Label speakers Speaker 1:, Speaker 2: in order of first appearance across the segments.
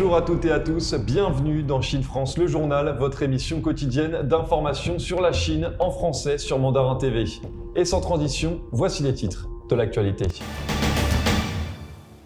Speaker 1: Bonjour à toutes et à tous, bienvenue dans Chine France, le journal, votre émission quotidienne d'information sur la Chine en français sur Mandarin TV. Et sans transition, voici les titres de l'actualité.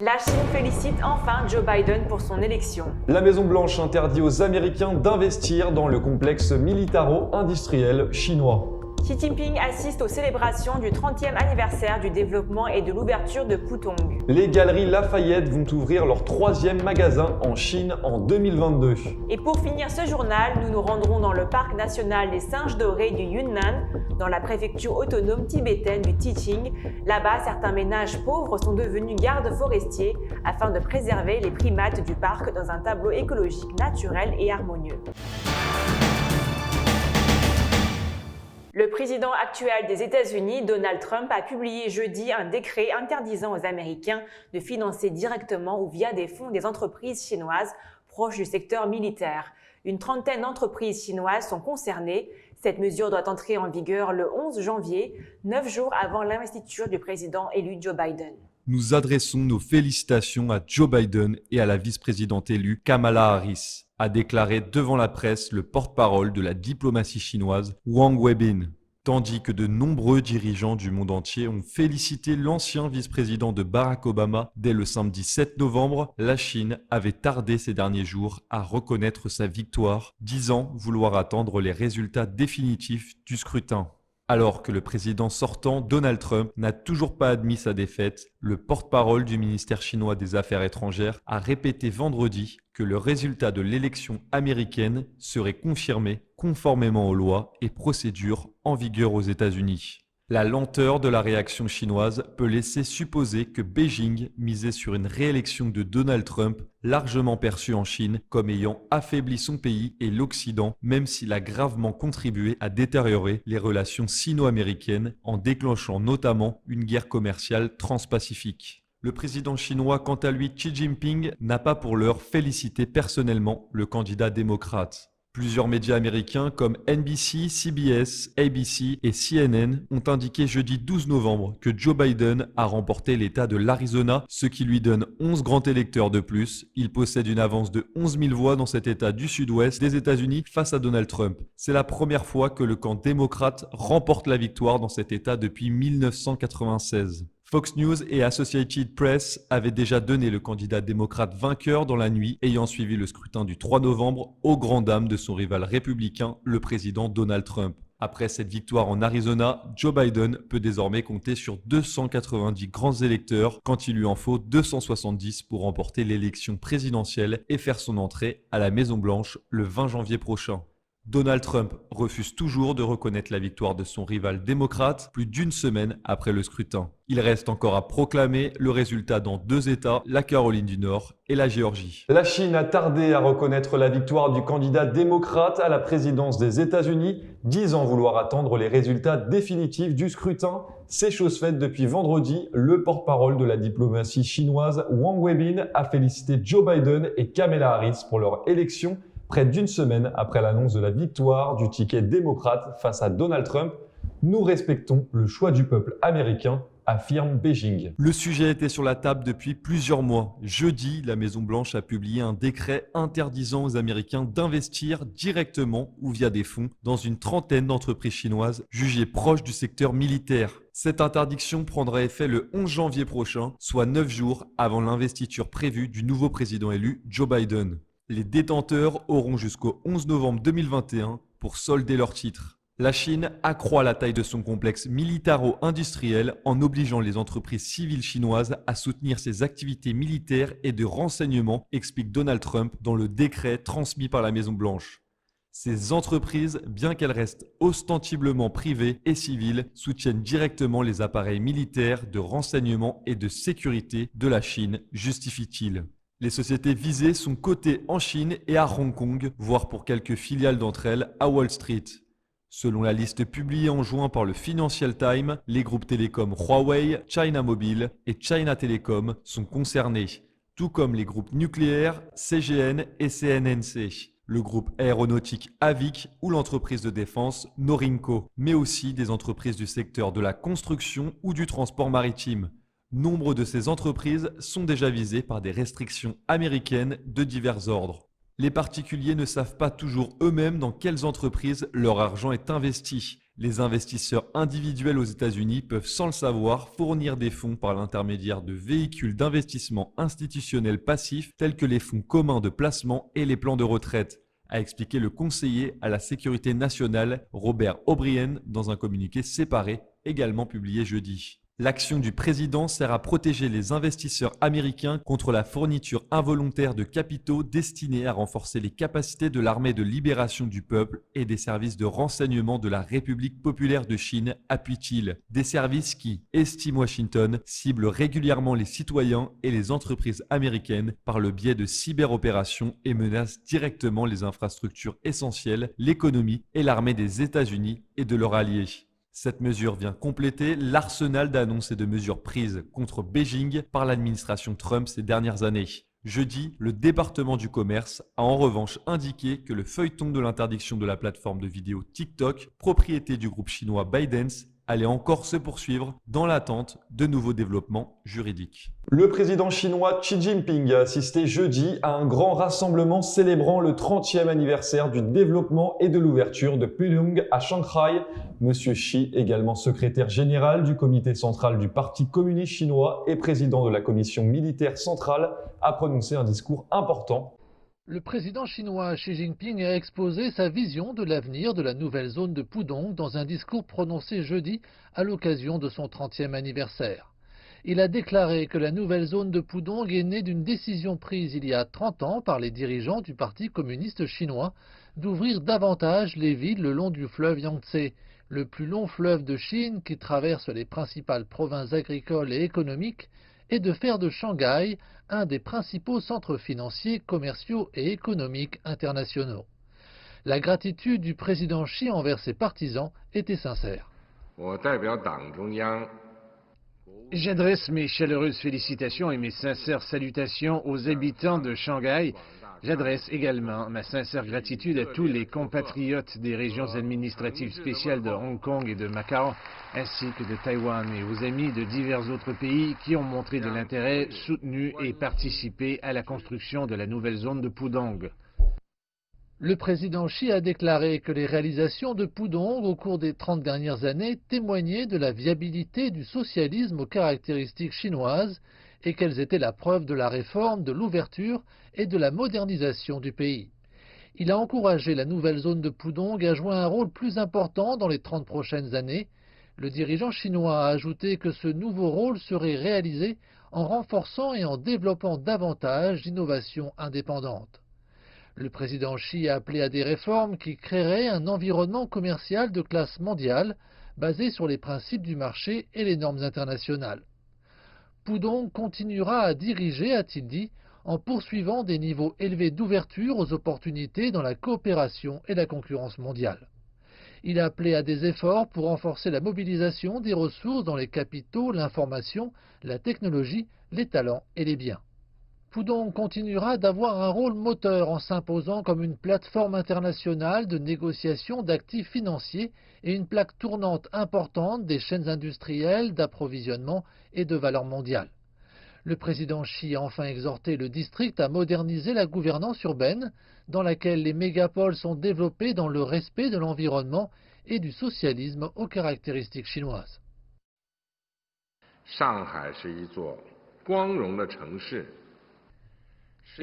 Speaker 2: La Chine félicite enfin Joe Biden pour son élection.
Speaker 1: La Maison-Blanche interdit aux Américains d'investir dans le complexe militaro-industriel chinois.
Speaker 2: Xi Jinping assiste aux célébrations du 30e anniversaire du développement et de l'ouverture de Pudong.
Speaker 1: Les Galeries Lafayette vont ouvrir leur 3e magasin en Chine en 2022.
Speaker 2: Et pour finir ce journal, nous nous rendrons dans le parc national des singes dorés du Yunnan, dans la préfecture autonome tibétaine du Tiqing. Là-bas, certains ménages pauvres sont devenus gardes forestiers afin de préserver les primates du parc dans un tableau écologique naturel et harmonieux. Le président actuel des États-Unis, Donald Trump, a publié jeudi un décret interdisant aux Américains de financer directement ou via des fonds des entreprises chinoises proches du secteur militaire. Une trentaine d'entreprises chinoises sont concernées. Cette mesure doit entrer en vigueur le 11 janvier, 9 jours avant l'investiture du président élu Joe Biden.
Speaker 3: Nous adressons nos félicitations à Joe Biden et à la vice-présidente élue Kamala Harris, a déclaré devant la presse le porte-parole de la diplomatie chinoise Wang Wenbin, tandis que de nombreux dirigeants du monde entier ont félicité l'ancien vice-président de Barack Obama. Dès le samedi 7 novembre, la Chine avait tardé ces derniers jours à reconnaître sa victoire, disant vouloir attendre les résultats définitifs du scrutin. Alors que le président sortant, Donald Trump, n'a toujours pas admis sa défaite, le porte-parole du ministère chinois des Affaires étrangères a répété vendredi que le résultat de l'élection américaine serait confirmé conformément aux lois et procédures en vigueur aux États-Unis. La lenteur de la réaction chinoise peut laisser supposer que Beijing misait sur une réélection de Donald Trump, largement perçu en Chine comme ayant affaibli son pays et l'Occident, même s'il a gravement contribué à détériorer les relations sino-américaines en déclenchant notamment une guerre commerciale transpacifique. Le président chinois, quant à lui, Xi Jinping, n'a pas pour l'heure félicité personnellement le candidat démocrate. Plusieurs médias américains comme NBC, CBS, ABC et CNN ont indiqué jeudi 12 novembre que Joe Biden a remporté l'État de l'Arizona, ce qui lui donne 11 grands électeurs de plus. Il possède une avance de 11 000 voix dans cet État du sud-ouest des États-Unis face à Donald Trump. C'est la première fois que le camp démocrate remporte la victoire dans cet État depuis 1996. Fox News et Associated Press avaient déjà donné le candidat démocrate vainqueur dans la nuit ayant suivi le scrutin du 3 novembre aux grandes dames de son rival républicain, le président Donald Trump. Après cette victoire en Arizona, Joe Biden peut désormais compter sur 290 grands électeurs quand il lui en faut 270 pour remporter l'élection présidentielle et faire son entrée à la Maison-Blanche le 20 janvier prochain. Donald Trump refuse toujours de reconnaître la victoire de son rival démocrate plus d'une semaine après le scrutin. Il reste encore à proclamer le résultat dans 2 États, la Caroline du Nord et la Géorgie.
Speaker 1: La Chine a tardé à reconnaître la victoire du candidat démocrate à la présidence des États-Unis, disant vouloir attendre les résultats définitifs du scrutin. C'est chose faite depuis vendredi. Le porte-parole de la diplomatie chinoise, Wang Wenbin, a félicité Joe Biden et Kamala Harris pour leur élection, près d'une semaine après l'annonce de la victoire du ticket démocrate face à Donald Trump. Nous respectons le choix du peuple américain, affirme Beijing.
Speaker 3: Le sujet était sur la table depuis plusieurs mois. Jeudi, la Maison-Blanche a publié un décret interdisant aux Américains d'investir directement ou via des fonds dans une trentaine d'entreprises chinoises jugées proches du secteur militaire. Cette interdiction prendra effet le 11 janvier prochain, soit 9 jours avant l'investiture prévue du nouveau président élu Joe Biden. Les détenteurs auront jusqu'au 11 novembre 2021 pour solder leurs titres. La Chine accroît la taille de son complexe militaro-industriel en obligeant les entreprises civiles chinoises à soutenir ses activités militaires et de renseignement, explique Donald Trump dans le décret transmis par la Maison-Blanche. Ces entreprises, bien qu'elles restent ostensiblement privées et civiles, soutiennent directement les appareils militaires de renseignement et de sécurité de la Chine, justifie-t-il. Les sociétés visées sont cotées en Chine et à Hong Kong, voire pour quelques filiales d'entre elles à Wall Street. Selon la liste publiée en juin par le Financial Times, les groupes télécoms Huawei, China Mobile et China Telecom sont concernés, tout comme les groupes nucléaires CGN et CNNC, le groupe aéronautique Avic ou l'entreprise de défense Norinco, mais aussi des entreprises du secteur de la construction ou du transport maritime. Nombre de ces entreprises sont déjà visées par des restrictions américaines de divers ordres. Les particuliers ne savent pas toujours eux-mêmes dans quelles entreprises leur argent est investi. Les investisseurs individuels aux États-Unis peuvent sans le savoir fournir des fonds par l'intermédiaire de véhicules d'investissement institutionnels passifs tels que les fonds communs de placement et les plans de retraite, a expliqué le conseiller à la sécurité nationale Robert O'Brien dans un communiqué séparé également publié jeudi. L'action du président sert à protéger les investisseurs américains contre la fourniture involontaire de capitaux destinés à renforcer les capacités de l'armée de libération du peuple et des services de renseignement de la République populaire de Chine, appuie-t-il. Des services qui, estime Washington, ciblent régulièrement les citoyens et les entreprises américaines par le biais de cyberopérations et menacent directement les infrastructures essentielles, l'économie et l'armée des États-Unis et de leurs alliés. Cette mesure vient compléter l'arsenal d'annonces et de mesures prises contre Beijing par l'administration Trump ces dernières années. Jeudi, le département du commerce a en revanche indiqué que le feuilleton de l'interdiction de la plateforme de vidéo TikTok, propriété du groupe chinois ByteDance, allait encore se poursuivre dans l'attente de nouveaux développements juridiques.
Speaker 1: Le président chinois Xi Jinping a assisté jeudi à un grand rassemblement célébrant le 30e anniversaire du développement et de l'ouverture de Pudong à Shanghai. Monsieur Xi, également secrétaire général du comité central du Parti communiste chinois et président de la commission militaire centrale, a prononcé un discours important.
Speaker 4: Le président chinois Xi Jinping a exposé sa vision de l'avenir de la nouvelle zone de Pudong dans un discours prononcé jeudi à l'occasion de son 30e anniversaire. Il a déclaré que la nouvelle zone de Pudong est née d'une décision prise il y a 30 ans par les dirigeants du Parti communiste chinois d'ouvrir davantage les villes le long du fleuve Yangtze, le plus long fleuve de Chine qui traverse les principales provinces agricoles et économiques, et de faire de Shanghai un des principaux centres financiers, commerciaux et économiques internationaux. La gratitude du président Xi envers ses partisans était sincère.
Speaker 5: J'adresse mes chaleureuses félicitations et mes sincères salutations aux habitants de Shanghai. J'adresse également ma sincère gratitude à tous les compatriotes des régions administratives spéciales de Hong Kong et de Macao, ainsi que de Taïwan, et aux amis de divers autres pays qui ont montré de l'intérêt, soutenu et participé à la construction de la nouvelle zone de Pudong.
Speaker 4: Le président Xi a déclaré que les réalisations de Pudong au cours des 30 dernières années témoignaient de la viabilité du socialisme aux caractéristiques chinoises et qu'elles étaient la preuve de la réforme, de l'ouverture et de la modernisation du pays. Il a encouragé la nouvelle zone de Pudong à jouer un rôle plus important dans les 30 prochaines années. Le dirigeant chinois a ajouté que ce nouveau rôle serait réalisé en renforçant et en développant davantage d'innovations indépendantes. Le président Xi a appelé à des réformes qui créeraient un environnement commercial de classe mondiale basé sur les principes du marché et les normes internationales. Pudong continuera à diriger, a-t-il dit, en poursuivant des niveaux élevés d'ouverture aux opportunités dans la coopération et la concurrence mondiale. Il a appelé à des efforts pour renforcer la mobilisation des ressources dans les capitaux, l'information, la technologie, les talents et les biens. Pudong continuera d'avoir un rôle moteur en s'imposant comme une plateforme internationale de négociation d'actifs financiers et une plaque tournante importante des chaînes industrielles, d'approvisionnement et de valeur mondiale. Le président Xi a enfin exhorté le district à moderniser la gouvernance urbaine, dans laquelle les mégapoles sont développés dans le respect de l'environnement et du socialisme aux caractéristiques chinoises.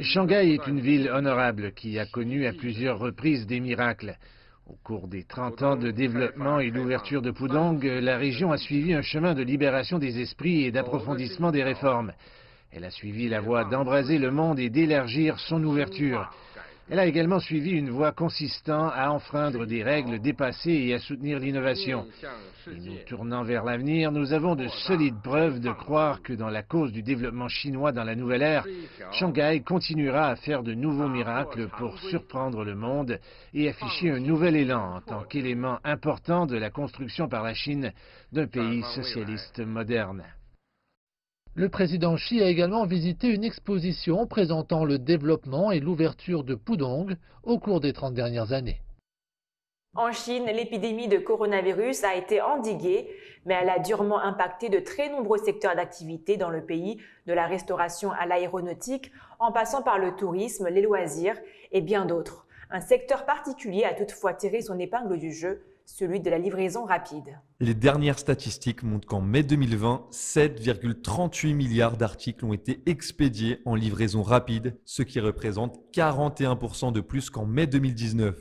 Speaker 5: Shanghai est une ville honorable qui a connu à plusieurs reprises des miracles. Au cours des 30 ans de développement et d'ouverture de Pudong, la région a suivi un chemin de libération des esprits et d'approfondissement des réformes. Elle a suivi la voie d'embraser le monde et d'élargir son ouverture. Elle a également suivi une voie consistant à enfreindre des règles dépassées et à soutenir l'innovation. Et nous tournant vers l'avenir, nous avons de solides preuves de croire que dans la cause du développement chinois dans la nouvelle ère, Shanghai continuera à faire de nouveaux miracles pour surprendre le monde et afficher un nouvel élan en tant qu'élément important de la construction par la Chine d'un pays socialiste moderne.
Speaker 4: Le président Xi a également visité une exposition présentant le développement et l'ouverture de Pudong au cours des 30 dernières années.
Speaker 2: En Chine, l'épidémie de coronavirus a été endiguée, mais elle a durement impacté de très nombreux secteurs d'activité dans le pays, de la restauration à l'aéronautique, en passant par le tourisme, les loisirs et bien d'autres. Un secteur particulier a toutefois tiré son épingle du jeu, celui de la livraison rapide.
Speaker 3: Les dernières statistiques montrent qu'en mai 2020, 7,38 milliards d'articles ont été expédiés en livraison rapide, ce qui représente 41% de plus qu'en mai 2019.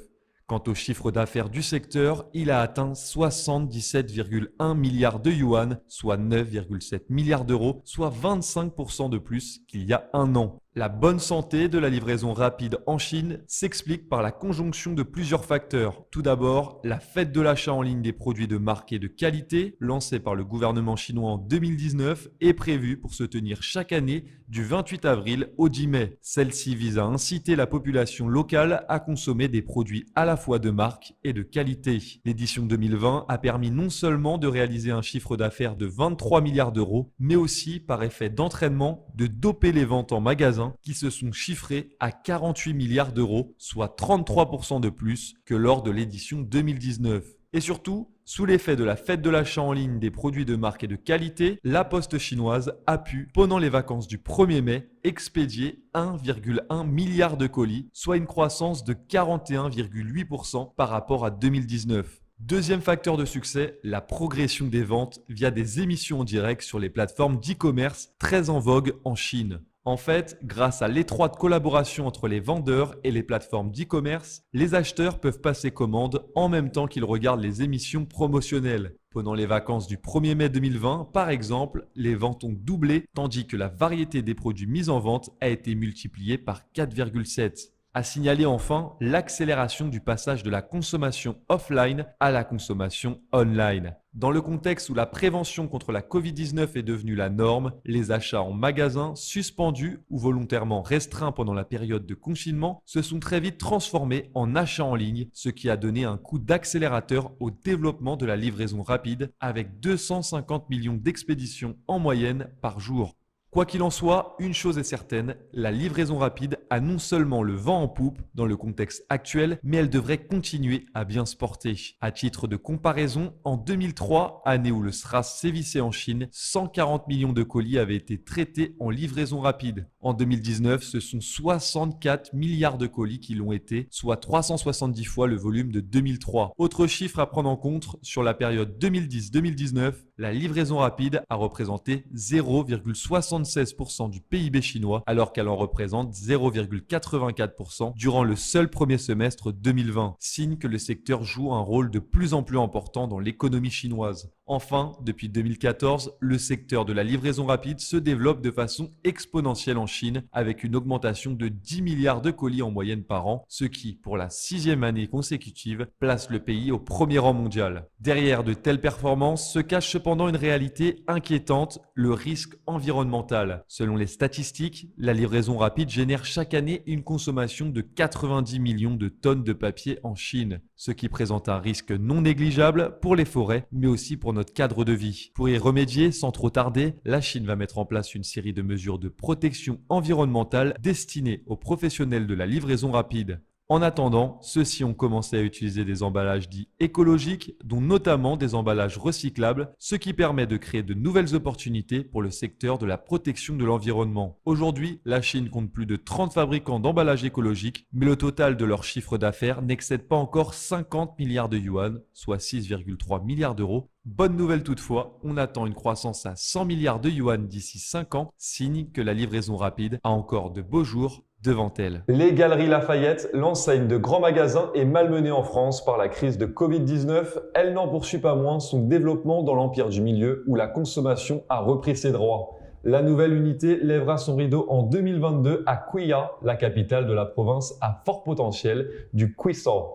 Speaker 3: Quant au chiffre d'affaires du secteur, il a atteint 77,1 milliards de yuan, soit 9,7 milliards d'euros, soit 25% de plus qu'il y a un an. La bonne santé de la livraison rapide en Chine s'explique par la conjonction de plusieurs facteurs. Tout d'abord, la fête de l'achat en ligne des produits de marque et de qualité, lancée par le gouvernement chinois en 2019, est prévue pour se tenir chaque année du 28 avril au 10 mai. Celle-ci vise à inciter la population locale à consommer des produits à la fois de marque et de qualité. L'édition 2020 a permis non seulement de réaliser un chiffre d'affaires de 23 milliards d'euros, mais aussi, par effet d'entraînement, de doper les ventes en magasin qui se sont chiffrés à 48 milliards d'euros, soit 33% de plus que lors de l'édition 2019. Et surtout, sous l'effet de la fête de l'achat en ligne des produits de marque et de qualité, la Poste chinoise a pu, pendant les vacances du 1er mai, expédier 1,1 milliard de colis, soit une croissance de 41,8% par rapport à 2019. Deuxième facteur de succès, la progression des ventes via des émissions en direct sur les plateformes d'e-commerce très en vogue en Chine. En fait, grâce à l'étroite collaboration entre les vendeurs et les plateformes d'e-commerce, les acheteurs peuvent passer commande en même temps qu'ils regardent les émissions promotionnelles. Pendant les vacances du 1er mai 2020, par exemple, les ventes ont doublé tandis que la variété des produits mis en vente a été multipliée par 4,7. À signaler enfin l'accélération du passage de la consommation offline à la consommation online. Dans le contexte où la prévention contre la Covid-19 est devenue la norme, les achats en magasin suspendus ou volontairement restreints pendant la période de confinement se sont très vite transformés en achats en ligne, ce qui a donné un coup d'accélérateur au développement de la livraison rapide avec 250 millions d'expéditions en moyenne par jour. Quoi qu'il en soit, une chose est certaine, la livraison rapide a non seulement le vent en poupe dans le contexte actuel, mais elle devrait continuer à bien se porter. À titre de comparaison, en 2003, année où le SRAS sévissait en Chine, 140 millions de colis avaient été traités en livraison rapide. En 2019, ce sont 64 milliards de colis qui l'ont été, soit 370 fois le volume de 2003. Autre chiffre à prendre en compte, sur la période 2010-2019, la livraison rapide a représenté 0,76% du PIB chinois, alors qu'elle en représente 0,84% durant le seul premier semestre 2020, signe que le secteur joue un rôle de plus en plus important dans l'économie chinoise. Enfin, depuis 2014, le secteur de la livraison rapide se développe de façon exponentielle en Chine, avec une augmentation de 10 milliards de colis en moyenne par an, ce qui, pour la 6e année consécutive, place le pays au premier rang mondial. Derrière de telles performances se cache cependant une réalité inquiétante, le risque environnemental. Selon les statistiques, la livraison rapide génère chaque année une consommation de 90 millions de tonnes de papier en Chine, ce qui présente un risque non négligeable pour les forêts, mais aussi pour notre cadre de vie. Pour y remédier, sans trop tarder, la Chine va mettre en place une série de mesures de protection environnementale destinées aux professionnels de la livraison rapide. En attendant, ceux-ci ont commencé à utiliser des emballages dits écologiques, dont notamment des emballages recyclables, ce qui permet de créer de nouvelles opportunités pour le secteur de la protection de l'environnement. Aujourd'hui, la Chine compte plus de 30 fabricants d'emballages écologiques, mais le total de leur chiffre d'affaires n'excède pas encore 50 milliards de yuan, soit 6,3 milliards d'euros. Bonne nouvelle toutefois, on attend une croissance à 100 milliards de yuan d'ici 5 ans, signe que la livraison rapide a encore de beaux jours devant elle.
Speaker 1: Les Galeries Lafayette, l'enseigne de grands magasins, est malmenée en France par la crise de Covid-19. Elle n'en poursuit pas moins son développement dans l'empire du milieu où la consommation a repris ses droits. La nouvelle unité lèvera son rideau en 2022 à Quya, la capitale de la province à fort potentiel du Quishan.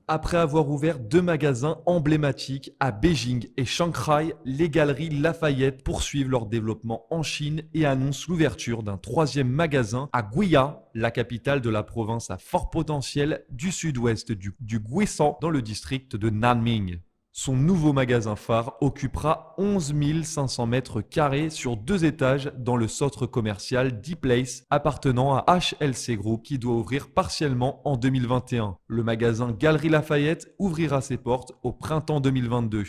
Speaker 3: Après avoir ouvert 2 magasins emblématiques à Beijing et Shanghai, les Galeries Lafayette poursuivent leur développement en Chine et annoncent l'ouverture d'un 3e magasin à Quya, la capitale de la province à fort potentiel du sud-ouest du Guishan dans le district de Nanning. Son nouveau magasin phare occupera 11 500 mètres carrés sur 2 étages dans le centre commercial D-Place appartenant à HLC Group qui doit ouvrir partiellement en 2021. Le magasin Galeries Lafayette ouvrira ses portes au printemps 2022.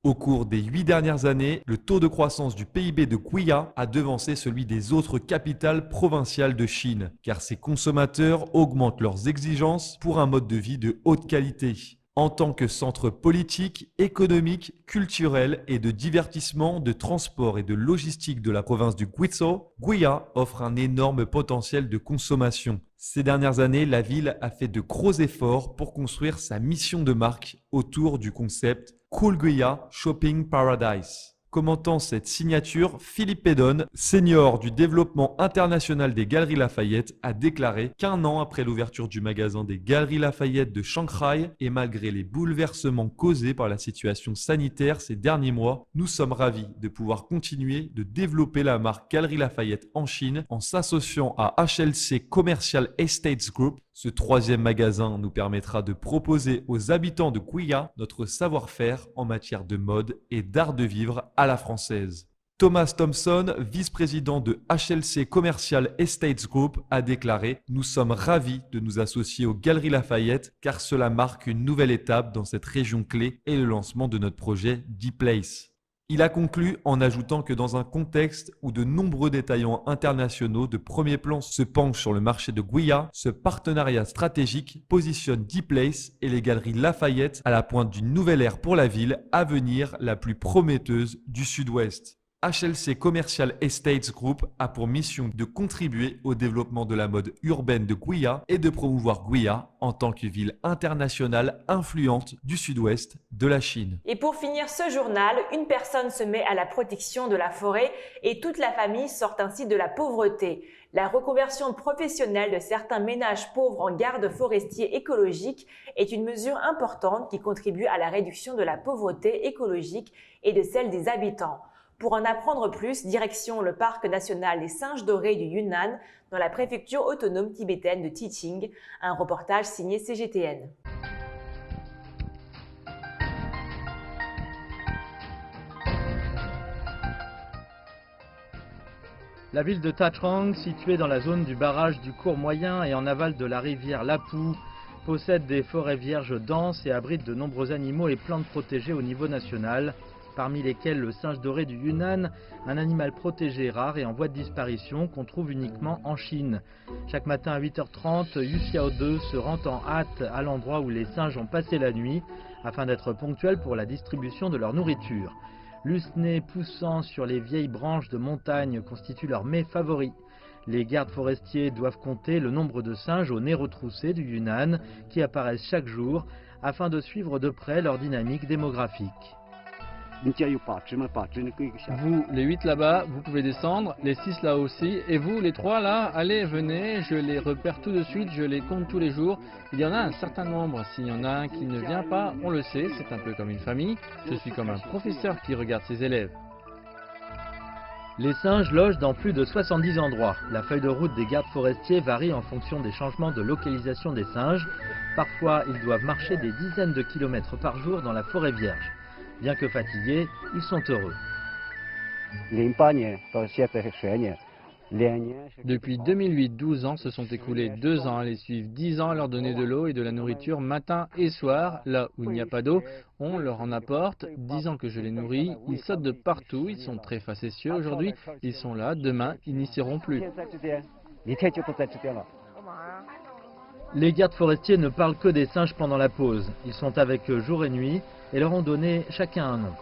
Speaker 3: Au cours des 8 dernières années, le taux de croissance du PIB de Guiya a devancé celui des autres capitales provinciales de Chine, car ses consommateurs augmentent leurs exigences pour un mode de vie de haute qualité. En tant que centre politique, économique, culturel et de divertissement, de transport et de logistique de la province du Guizhou, Guiya offre un énorme potentiel de consommation. Ces dernières années, la ville a fait de gros efforts pour construire sa mission de marque autour du concept Cool Guiya Shopping Paradise. Commentant cette signature, Philippe Pédon, senior du développement international des Galeries Lafayette, a déclaré qu'1 an après l'ouverture du magasin des Galeries Lafayette de Shanghai et malgré les bouleversements causés par la situation sanitaire ces derniers mois, nous sommes ravis de pouvoir continuer de développer la marque Galeries Lafayette en Chine en s'associant à HLC Commercial Estates Group. Ce 3e magasin nous permettra de proposer aux habitants de Guiya notre savoir-faire en matière de mode et d'art de vivre à la française. Thomas Thompson, vice-président de HLC Commercial Estates Group, a déclaré « Nous sommes ravis de nous associer aux Galeries Lafayette car cela marque une nouvelle étape dans cette région clé et le lancement de notre projet D-Place ». Il a conclu en ajoutant que dans un contexte où de nombreux détaillants internationaux de premier plan se penchent sur le marché de Guiya, ce partenariat stratégique positionne D-Place et les Galeries Lafayette à la pointe d'une nouvelle ère pour la ville à venir, la plus prometteuse du Sud-Ouest. HLC Commercial Estates Group a pour mission de contribuer au développement de la mode urbaine de Guiya et de promouvoir Guiya en tant que ville internationale influente du sud-ouest de la Chine.
Speaker 2: Et pour finir ce journal, une personne se met à la protection de la forêt et toute la famille sort ainsi de la pauvreté. La reconversion professionnelle de certains ménages pauvres en garde forestier écologique est une mesure importante qui contribue à la réduction de la pauvreté écologique et de celle des habitants. Pour en apprendre plus, direction le parc national des singes dorés du Yunnan, dans la préfecture autonome tibétaine de Tiqing, un reportage signé CGTN.
Speaker 6: La ville de Tachrang, située dans la zone du barrage du cours moyen et en aval de la rivière Lapu, possède des forêts vierges denses et abrite de nombreux animaux et plantes protégées au niveau national, parmi lesquels le singe doré du Yunnan, un animal protégé rare et en voie de disparition qu'on trouve uniquement en Chine. Chaque matin à 8h30, Yu Xiao2 se rend en hâte à l'endroit où les singes ont passé la nuit, afin d'être ponctuel pour la distribution de leur nourriture. Lusnés poussant sur les vieilles branches de montagne constituent leur mets favori. Les gardes forestiers doivent compter le nombre de singes au nez retroussé du Yunnan qui apparaissent chaque jour afin de suivre de près leur dynamique démographique.
Speaker 7: Vous, les 8 là-bas, vous pouvez descendre, les 6 là aussi, et vous, les 3 là, allez, venez, je les repère tout de suite, je les compte tous les jours. Il y en a un certain nombre, s'il y en a un qui ne vient pas, on le sait, c'est un peu comme une famille, je suis comme un professeur qui regarde ses élèves.
Speaker 6: Les singes logent dans plus de 70 endroits. La feuille de route des gardes forestiers varie en fonction des changements de localisation des singes. Parfois, ils doivent marcher des dizaines de kilomètres par jour dans la forêt vierge. Bien que fatigués, ils sont heureux.
Speaker 7: Depuis 2008, 12 ans se sont écoulés, 2 ans à les suivre, 10 ans à leur donner de l'eau et de la nourriture matin et soir. Là où il n'y a pas d'eau, on leur en apporte. 10 ans que je les nourris, ils sautent de partout, ils sont très facétieux aujourd'hui, ils sont là, demain ils n'y seront plus.
Speaker 6: Les gardes forestiers ne parlent que des singes pendant la pause. Ils sont avec eux jour et nuit et leur ont donné chacun un nom.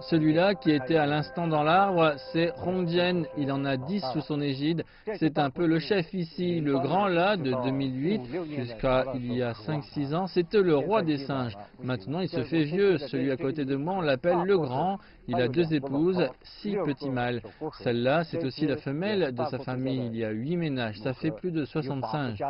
Speaker 7: Celui-là qui était à l'instant dans l'arbre, c'est Rongdian, il en a 10 sous son égide. C'est un peu le chef ici. Le grand là, de 2008 jusqu'à il y a 5-6 ans, c'était le roi des singes. Maintenant il se fait vieux. Celui à côté de moi, on l'appelle le grand. Il a 2 épouses, 6 petits mâles. Celle-là, c'est aussi la femelle de sa famille. Il y a 8 ménages, ça fait plus de 60 singes.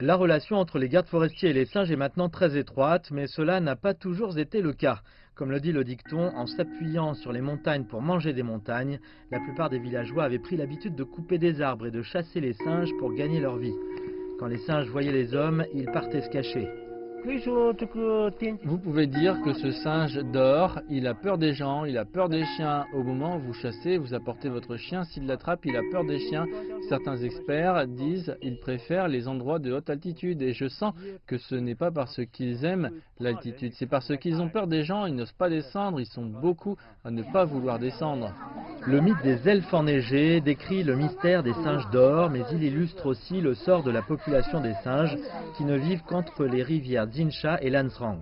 Speaker 6: La relation entre les gardes forestiers et les singes est maintenant très étroite, mais cela n'a pas toujours été le cas. Comme le dit le dicton, en s'appuyant sur les montagnes pour manger des montagnes, la plupart des villageois avaient pris l'habitude de couper des arbres et de chasser les singes pour gagner leur vie. Quand les singes voyaient les hommes, ils partaient se cacher.
Speaker 7: Vous pouvez dire que ce singe dort, il a peur des gens, il a peur des chiens. Au moment où vous chassez, vous apportez votre chien, s'il l'attrape, il a peur des chiens. Certains experts disent qu'ils préfèrent les endroits de haute altitude. Et je sens que ce n'est pas parce qu'ils aiment l'altitude, c'est parce qu'ils ont peur des gens, ils n'osent pas descendre, ils sont beaucoup à ne pas vouloir descendre.
Speaker 6: Le mythe des elfes enneigés décrit le mystère des singes d'or, mais il illustre aussi le sort de la population des singes qui ne vivent qu'entre les rivières Dinsha et Lansrang,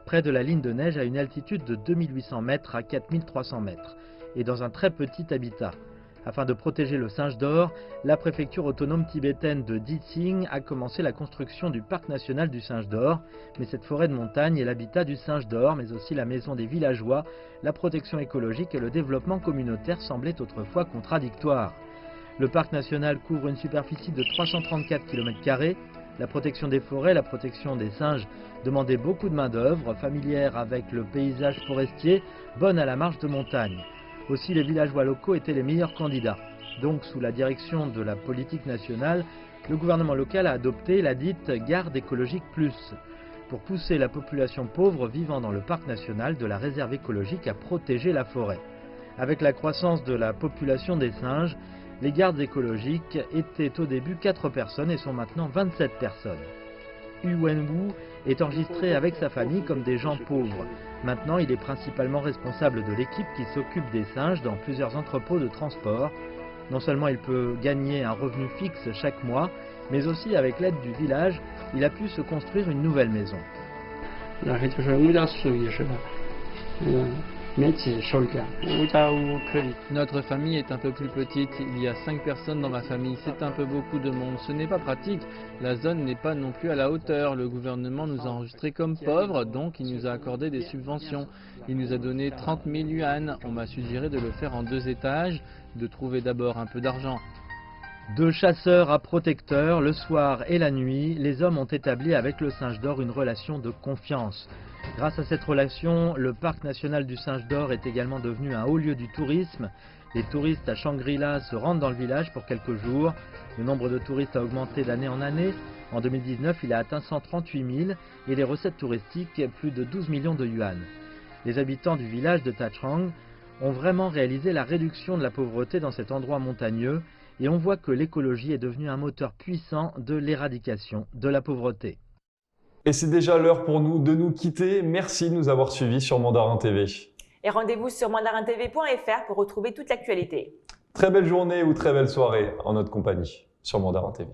Speaker 6: près de la ligne de neige à une altitude de 2800 mètres à 4300 mètres, et dans un très petit habitat. Afin de protéger le singe d'or, la préfecture autonome tibétaine de Ditsing a commencé la construction du parc national du singe d'or, mais cette forêt de montagne est l'habitat du singe d'or, mais aussi la maison des villageois, la protection écologique et le développement communautaire semblaient autrefois contradictoires. Le parc national couvre une superficie de 334 km². La protection des forêts, la protection des singes demandait beaucoup de main-d'œuvre, familière avec le paysage forestier, bonne à la marche de montagne. Aussi, les villageois locaux étaient les meilleurs candidats. Donc, sous la direction de la politique nationale, le gouvernement local a adopté la dite Garde écologique plus, pour pousser la population pauvre vivant dans le parc national de la réserve écologique à protéger la forêt. Avec la croissance de la population des singes, les gardes écologiques étaient au début 4 personnes et sont maintenant 27 personnes. Yu Wenwu est enregistré avec sa famille comme des gens pauvres. Maintenant, il est principalement responsable de l'équipe qui s'occupe des singes dans plusieurs entrepôts de transport. Non seulement il peut gagner un revenu fixe chaque mois, mais aussi avec l'aide du village, il a pu se construire une nouvelle maison.
Speaker 7: Notre famille est un peu plus petite, il y a 5 personnes dans ma famille, c'est un peu beaucoup de monde, ce n'est pas pratique, la zone n'est pas non plus à la hauteur, le gouvernement nous a enregistrés comme pauvres, donc il nous a accordé des subventions, il nous a donné 30 000 yuan, on m'a suggéré de le faire en 2 étages, de trouver d'abord un peu d'argent.
Speaker 6: De chasseurs à protecteurs, le soir et la nuit, les hommes ont établi avec le singe d'or une relation de confiance. Grâce à cette relation, le parc national du singe d'or est également devenu un haut lieu du tourisme. Les touristes à Shangri-La se rendent dans le village pour quelques jours. Le nombre de touristes a augmenté d'année en année. En 2019, il a atteint 138 000 et les recettes touristiques plus de 12 millions de yuan. Les habitants du village de Tachrang ont vraiment réalisé la réduction de la pauvreté dans cet endroit montagneux et on voit que l'écologie est devenue un moteur puissant de l'éradication de la pauvreté.
Speaker 1: Et c'est déjà l'heure pour nous de nous quitter. Merci de nous avoir suivis sur Mandarin TV.
Speaker 2: Et rendez-vous sur mandarintv.fr pour retrouver toute l'actualité.
Speaker 1: Très belle journée ou très belle soirée en notre compagnie sur Mandarin TV.